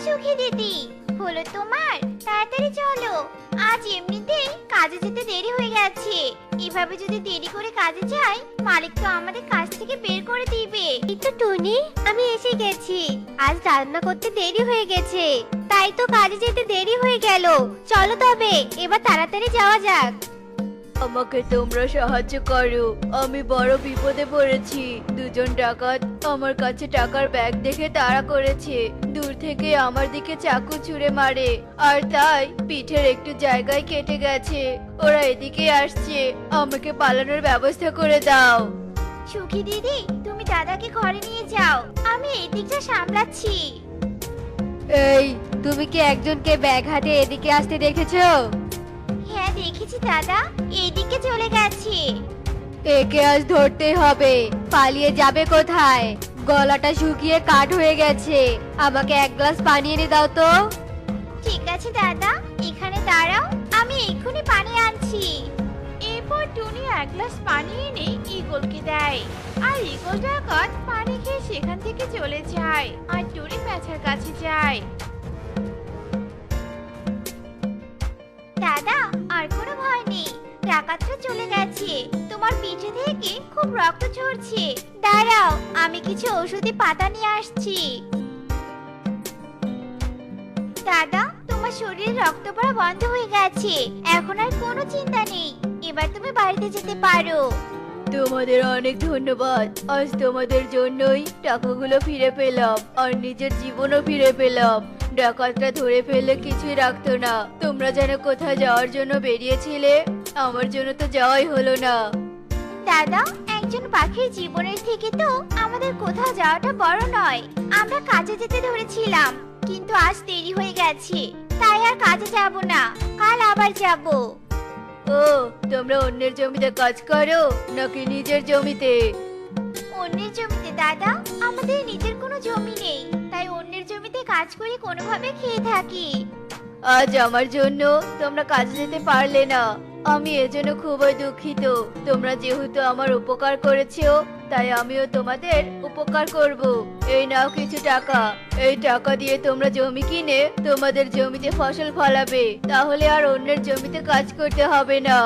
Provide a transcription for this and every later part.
সুখী দিদি, হলো তোমার? তাড়াতাড়ি চলো, আজ এমনিতেই কাজে যেতে দেরি হয়ে গেছে। এভাবে যদি দেরি করে কাজে যাই, মালিক তো আমাদের কাজ থেকে বের করে দিবে। এই তো টুনি, আমি এসে গেছি। আজ রান্না করতে দেরি হয়ে গেছে, তাই তো কাজে যেতে দেরি হয়ে গেল। চলো তবে এবার তাড়াতাড়ি যাওয়া যাক। আমাকে তোমরা সাহায্য করো, আমি বড় বিপদে পড়েছি। দুজন ডাকাত আমার কাছে টাকার ব্যাগ দেখে তাড়া করেছে, দূর থেকে আমার দিকে চাকু ছুঁড়ে মারে, আর তাই পিঠের একটু জায়গায় কেটে গেছে। ওরা এদিকে আসছে, আমাকে পালানোর ব্যবস্থা করে দাও। সুখী দিদি, তুমি দাদাকে ঘরে নিয়ে যাও, আমি এই দিকটা সামলাচ্ছি। এই, তুমি কি একজনকে ব্যাগ হাতে এদিকে আসতে দেখেছো? হ্যাঁ দেখেছি দাদা, এইদিকে চলে গেছে। একে আজ ধরতে হবে, পালিয়ে যাবে কোথায়? গলাটা শুকিয়ে কাঠ হয়ে গেছে, আমাকে এক গ্লাস পানি এনে দাও তো। ঠিক আছে দাদা, এখানে দাঁড়াও, আমি এক্ষুনি পানি আনছি। এরপর টুনি এক গ্লাস পানি এনে ঈগলকে দেয়, আর ঈগল ডাকাত পানি খেয়ে সেখান থেকে চলে যায়, আর টুনি পেঁচার কাছে যায়। দাদা, আর কোনো ভয় নেই, ডাকাতরা চলে গেছে। তোমার পিঠে থেকে খুব রক্ত ঝরছে, দাঁড়াও, আমি কিছু ঔষধি পাতা নিয়ে আসছি। দাদা, তোমার শরীরে রক্ত পড়া বন্ধ হয়ে গেছে, এখন আর কোনো চিন্তা নেই, এবার তুমি বাড়িতে যেতে পারো। তোমাদের অনেক ধন্যবাদ, আজ তোমাদের জন্যই টাকাগুলো ফিরে পেলাম, আর নিজের জীবনও ফিরে পেলাম। ডাকাতরা ধরে ফেললে কিছুই রাখতো না। তোমরা যেন কোথায় যাওয়ার জন্য বেরিয়েছিলে, আমার জন্য তো যাওয়াই হলো না। দাদা, একজন পাখির জীবনের থেকে তো আমাদের কোথাও যাওয়াটা বড় নয়। আমরা কাজে যেতে ধরেছিলাম, কিন্তু আজ দেরি হয়ে গেছে, তাই আর কাজে যাব না, কাল আবার যাব। ও, তোমরা অন্যের জমিতে কাজ করো নাকি নিজের জমিতে? অন্যের জমিতে দাদা, আমাদের নিজের কোনো জমি নেই, তাই অন্যের জমিতে কাজ করে কোনোভাবে খেয়ে থাকি। আজ আমার জন্য তোমরা কাজে যেতে পারলে না, আমি এজন্য খুবই দুঃখিত। তোমরা যেহেতু আমার উপকার করেছো, তাই আমিও তোমাদের উপকার করব। এই নাও কিছু টাকা, এই টাকা দিয়ে তোমরা জমি কিনে তোমাদের জমিতে ফসল ফলাবে, তাহলে আর অন্যের জমিতে কাজ করতে হবে না।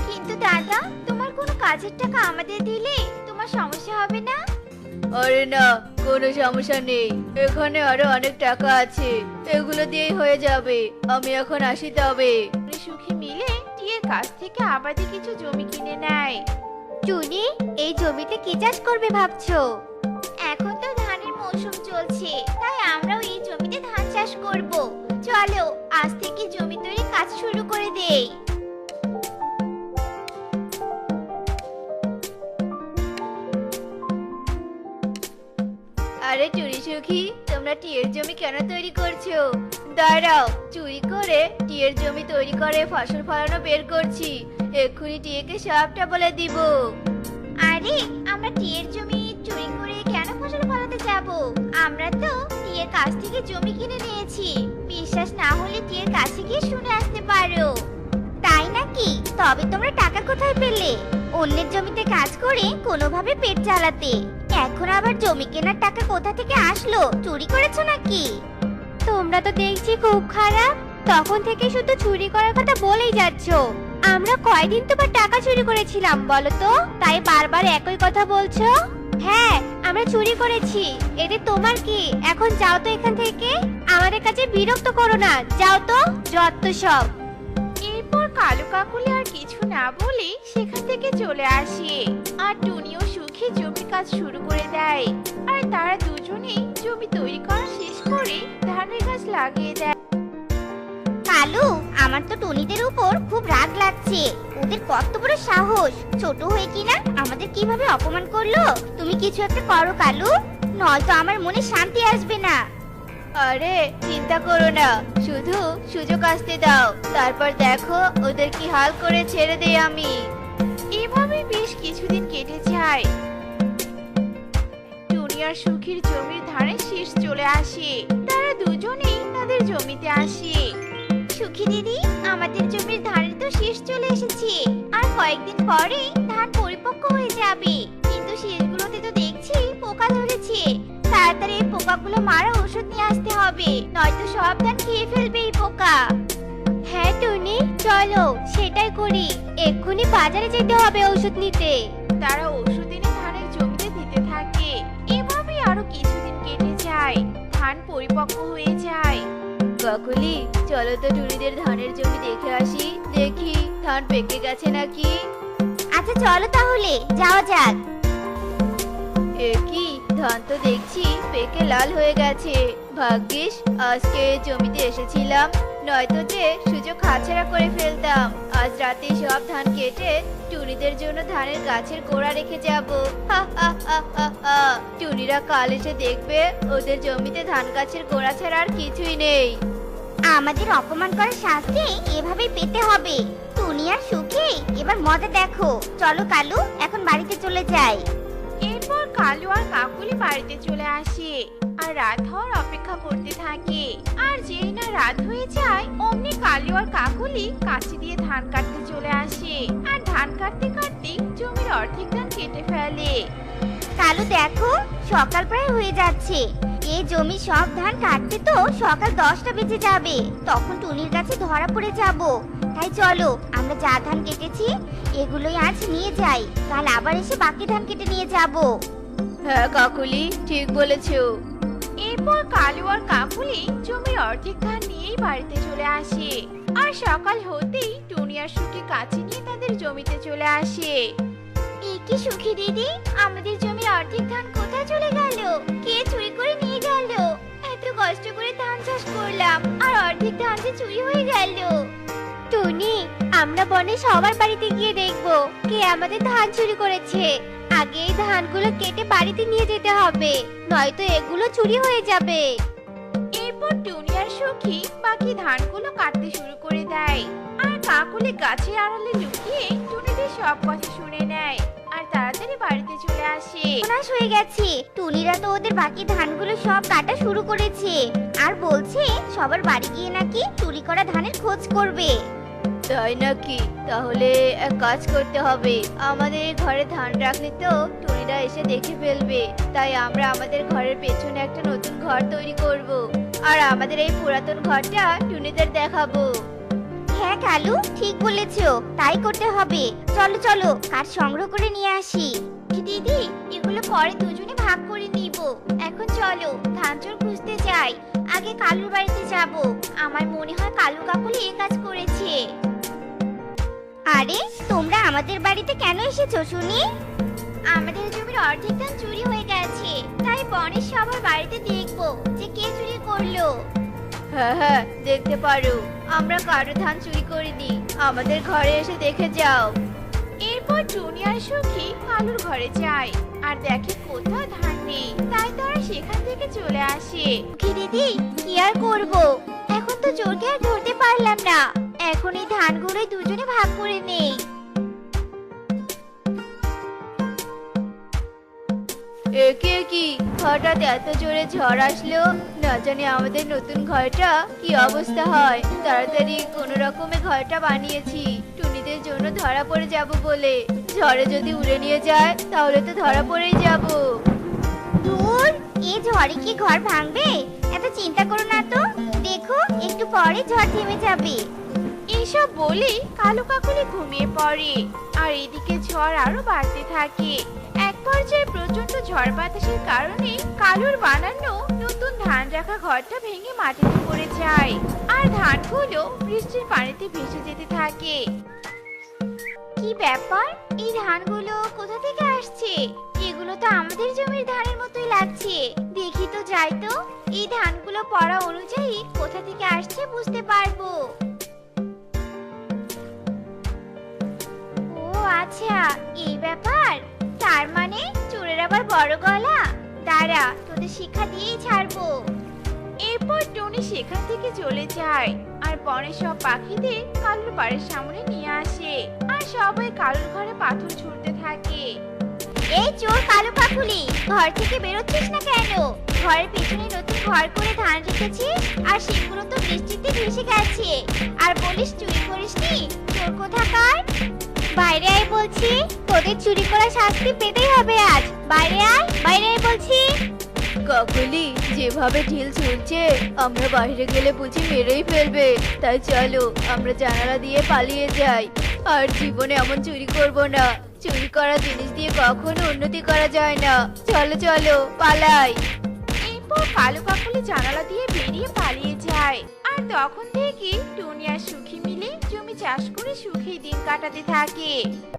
কিন্তু দাদা, তোমার কোনো কাজের টাকা আমাদের দিলে তোমার সমস্যা হবে না? আরে না, কোনো সমস্যা নেই, এখানে আরো অনেক টাকা আছে, এগুলো দিয়েই হয়ে যাবে। আমি এখন আসি তবে। সুখী মিলে টিয়ের কাছ থেকে আবাদে কিছু জমি কিনে নেয়। টুনি, এই জমিতে কি চাষ করবে ভাবছো? এখন তো ধানের মৌসুম চলছে, তাই আমরাও এই জমিতে ধান চাষ করব। চলো, আজ থেকে জমি তৈরি কাজ শুরু করে দেই। আরে চুরি সুখী, তোমরা টিয়ের জমি কেন তৈরি করছো? দাঁড়াও, চুরি করে টিয়ের জমি তৈরি করে ফসল ফলানো বের করছি, এক্ষুনি টিয়েকে সবটা বলে দিব। আরে, আমরা টিয়ের জমি চুরি করে কেন ফসল ফলাতে যাব? আমরা তো টিয়ের কাছ থেকে জমি কিনে নিয়েছি, বিশ্বাস না হলে টিয়ের কাছে গিয়ে শুনে আসতে পারো। তাই নাকি? তবে তোমরা টাকা কোথায় পেলে? অন্যের জমিতে কাজ করে কোনোভাবে পেট চালাতে, এখন আবার জমি কেনার টাকা কোথা থেকে আসলো? চুরি করেছো নাকি? তোমরা তো দেখছি খুব খারাপ, তখন থেকে শুধু চুরি করার কথা বলেই যাচ্ছো। আমরা কয়দিন তোমার টাকা চুরি করেছিলাম বলো তো, তাই বারবার একই কথা বলছো? হ্যাঁ, আমরা চুরি করেছি, এতে তোমার কি? এখন যাও তো এখান থেকে, আমাদের কাছে বিরক্ত করো না, যাও তো, যত সব। এরপর কালু কাকুলি আর কিছু না বলে সেখান থেকে চলে আসে, আর টুনি ও সুখী জমি কাজ শুরু করে দেয়, আর তারা দুজনেই জমি তৈরি করা শেষ করে ধানের গাছ লাগিয়ে দেয়। কালু, আমার তো টুনিদের উপর খুব রাগ লাগছে, ওদের কত বড় সাহস, ছোট হয়ে কিনা আমাদের কিভাবে অপমান করলো। তুমি কিছু একটা করো কালু, নয়তো আমার মনে শান্তি আসবে না। আরে চিন্তা করো না, শুধু সুযোগ আসতে দাও, তারপর দেখো ওদের কি হাল করে ছেড়ে দেই আমি। এভাবে বেশ কিছুদিন কেটে যায়। টুনি আর সুখীর জমির ধারে শেষ চলে আসে, তারা দুজনেই তাদের জমিতে আসে। সুখী দিদি, আমাদের জমির ধারে তো শেষ চলে এসেছে, আর কয়েকদিন পরেই ধান পরিপক্ক হয়ে যাবে, কিন্তু শেষগুলোতে তো দেখছি পোকা ধরেছে, তাড়াতাড়ি এই পোকাগুলো মারা ওষুধ নিয়ে আসতে হবে, নয়তো সব ধান খেয়ে ফেলবে এই পোকা। হ্যাঁ টুনি, চলো সেটাই করি। এক্ষুনি বাজারে যেতে হবে ওষুধ নিতে। তারা ওষুধ এনে ধানের জমিতে দিতে থাকে। এভাবে আরো কিছুদিন কেটে যায়, ধান পরিপক্ক হয়ে যায়। কাকুলি, চলো তো টুনিদের ধানের জমি দেখে আসি, দেখি ধান পেকে গেছে নাকি। আচ্ছা চলো তাহলে যাওয়া যাক। এ কি, ধান তো দেখছি পেকে লাল হয়ে গেছে। ভাগ্যিস আজকে জমিতে এসেছিলাম, নয়তো যে সুযোগ হাতছাড়া করে ফেলতাম। আজ রাতে সব ধান কেটে টুনিদের জন্য ধানের গাছের গোড়া রেখে যাব। হা হা হা হা হা। টুনিরা কাল এসে দেখবে ওদের জমিতে ধান গাছের গোড়া ছাড়া আর কিছুই নেই। আমাদের অপমান করার শাস্তি এভাবেই পেতে হবে। টুনি আর সুখী এবার মজা দেখো। চলো কালু, এখন বাড়িতে চলে যাই। এরপর কালু আর কাকুলি বাড়িতে চলে আসে আর রাত হওয়ার অপেক্ষা করতে থাকে। আর যেই না রাত হয়ে যায় অমনি কালু আর কাকুলি কাঁচি দিয়ে ধান কাটতে চলে আসে। আর ধান কাটতে কাটতে জমির অর্ধেক ধান কেটে ফেলে। কালু দেখো, সকাল প্রায় হয়ে যাচ্ছে। এই জমি সব ধান কাটতে তো সকাল 10টা বেজে যাবে, তখন টুনির কাছে ধরা পড়ে যাব। তাই চলো আমরা যা ধান কেটেছি এগুলোই আজ নিয়ে যাই, কাল আবার এসে বাকি ধান কেটে নিয়ে যাব। হ্যাঁ কাকুলি, ঠিক বলেছো। এরপর কালু আর কাকুলি জমির অর্ধেক ধান নিয়েই বাড়িতে চলে আসে। আর সকাল হতেই টুনি আর সুখী কাঁচি নিয়ে তাদের জমিতে চলে আসে। এ কি সুখী দিদি, আমাদের জমির অর্ধেক ধান কোথায় চলে গেল? কে চুরি করে নিয়ে গেল? এত কষ্ট করে ধান চাষ করলাম আর অর্ধেক ধান যে চুরি হয়ে গেল। টুনি, আমরা বনে সবার বাড়িতে গিয়ে দেখবো কে আমাদের ধান চুরি করেছে। আগে এই ধানগুলো কেটে বাড়িতে নিয়ে যেতে হবে, নয়তো এগুলো চুরি হয়ে যাবে। এরপর টুনি আর সখী বাকি ধানগুলো কাটতে শুরু করে দেয়। আর কাকুলি গাছের আড়ালে লুকিয়ে টুনিদের সব কথা শুনে নেয় আর তাড়াতাড়ি বাড়িতে চলে আসে। সর্বনাশ হয়ে গেছে, টুনিরা তো ওদের বাকি ধানগুলো সব কাটা শুরু করেছে আর বলছে সবার বাড়ি গিয়ে নাকি চুরি করা ধানের খোঁজ করবে। তাই নাকি? তাহলে এক কাজ করতে হবে, আমাদের ঘরে ধান রাখলে তো টুনিরা এসে দেখে ফেলবে। তাই আমরা আমাদের ঘরের পেছনে একটা নতুন ঘর তৈরি করব আর আমাদের এই পুরাতন ঘরটা টুনিদের দেখাবো। হ্যাঁ কালু, ঠিক বলেছো, তাই করতে হবে। চলো চলো কাঠ সংগ্রহ করে নিয়ে আসি। দিদি, এগুলো পরে দুজনে ভাগ করে নিব। এখন চলো ধান চোর খুঁজতে যাই। আগে কালুর বাড়িতে যাব, আমার মনে হয় কালু কাকুলি এই কাজ করেছে। আরে তোমরা আমাদের বাড়িতে কেন এসেছো শুনি? আমাদের জমির অর্ধেক ধান চুরি হয়ে গেছে, তাই বনের সবার বাড়িতে দেখবো যে কে চুরি করলো। হ্যাঁ হ্যাঁ, দেখতে পারো, আমরা কারো ধান চুরি করিনি। আমাদের ঘরে এসে দেখে যাও। এরপর টুনি আর সখী কালুর ঘরে যায় আর দেখে কোথাও ধান নেই, তাই তারা সেখান থেকে চলে আসে। কি দিদি, কি আর করবো, এখন তো চোরকে আর ধরতে পারলাম না। এখন এই ধানগুলোই দুজনে ভাগ করে নেই। একে কি, হঠাৎ এত জোরে ঝড় আসলো, না জানি আমাদের নতুন ঘরটা কি অবস্থা হয়। তাড়াতাড়ি কোনো রকমে ঘরটা বানিয়েছি টুনিদের জন্য ধরা পড়ে যাব বলে। ঝড়ে যদি উড়ে নিয়ে যায় তাহলে তো ধরা পড়েই যাব। ধুর, এই ঝড়ে কি ঘর ভাঙবে? এত চিন্তা করো না তো, দেখো একটু পরে ঝড় থেমে যাবে। এসব বলে কালু কাকুলি ঘুমিয়ে পড়ে আর এদিকে ঝড় আরো বাড়তে থাকে। এক পর্যায়ে প্রচন্ড ঝড় বাতাসের কারণে কালুর বানানো নতুন ধান রাখা ঘরটা ভেঙে মাটিতে পড়ে যায় আর ধানগুলো বৃষ্টির পানিতে ভেসে যেতে থাকে। কি ব্যাপার, এই ধানগুলো কোথা থেকে আসছে? এগুলো তো আমাদের জমির ধানের মতোই লাগছে। দেখি তো যাই তো, এই ধানগুলো পড়া অনুযায়ী কোথা থেকে আসছে বুঝতে পারবো। ও আচ্ছা, এই ব্যাপার। তার মানে চোরের আবার বড় গলা। দাঁড়া, তোদের শিক্ষা দিয়েই ছাড়বো। এরপর টুনি সেখান থেকে চলে যায় আর বনের সব পাখিদের কালুর বাড়ির সামনে নিয়ে আসে আর সবাই কালুর ঘরে পাথর ছুঁড়তে থাকে। এই চোর কালু কাকুলি, ঘর থেকে বেরোচ্ছিস না কেন? ঘরের পেছনে নতুন ঘর করে ধান রেখেছিস আর সেগুলো তো বৃষ্টিতে ভেসে গেছে, আর বলিস চুরি করিসনি? চোর কোথাকার! বাইরে আয় বলছি, তোদের চুরি করা শাস্তি পেতেই হবে আজ। বাইরে আয়, বাইরে আয় বলছি। কাকুলি যেভাবে ঢিল ছুঁড়ছে আমরা বাইরে গেলে বুঝি মেরেই ফেলবে। তাই চলো আমরা জানালা দিয়ে পালিয়ে যাই। আর জীবনে এমন চুরি করব না। চুরি করা জিনিস দিয়ে কখনো উন্নতি করা যায় না। চলো চলো পালাই। এরপর কালু কাকুলি জানালা দিয়ে বেরিয়ে পালিয়ে যায়। আর তখন থেকে টুনি আর সুখী মিলে জমি চাষ করে সুখী দিন কাটাতে থাকে।